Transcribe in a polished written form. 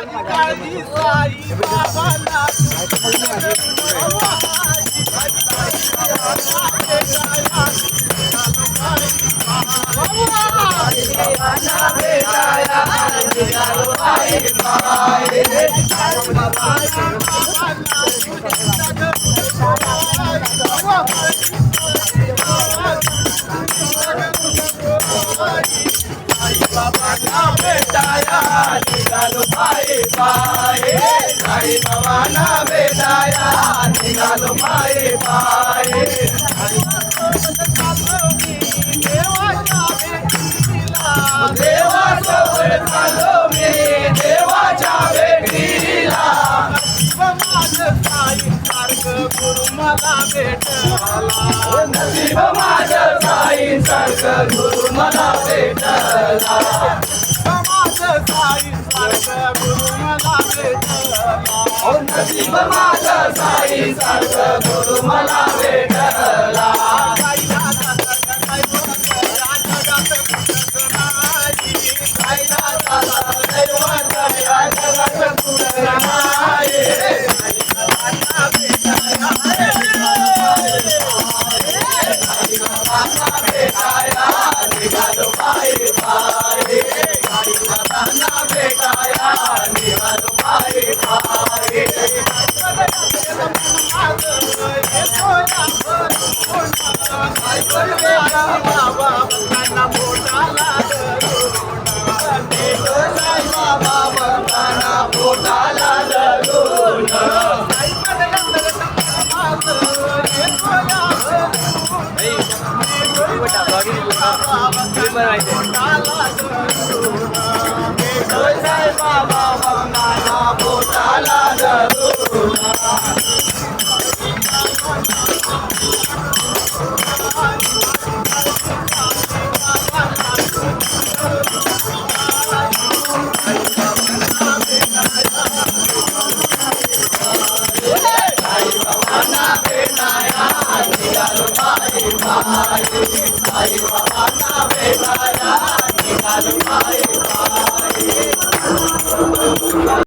काळजी साई बाबांना भेटाया निघालो पाये पाये साई बाबांना भेटाया निघालो पाये पाये देवाजवळ झालो मी देवाच्या भेटीला माझं साई सारखं गुरु मला भेटला नशीब माझं साई सारखं गुरु मला भेटला माझं साई सारखं गुरु मला भेटला नशीब माझं साई सारखं गुरु मला भेटला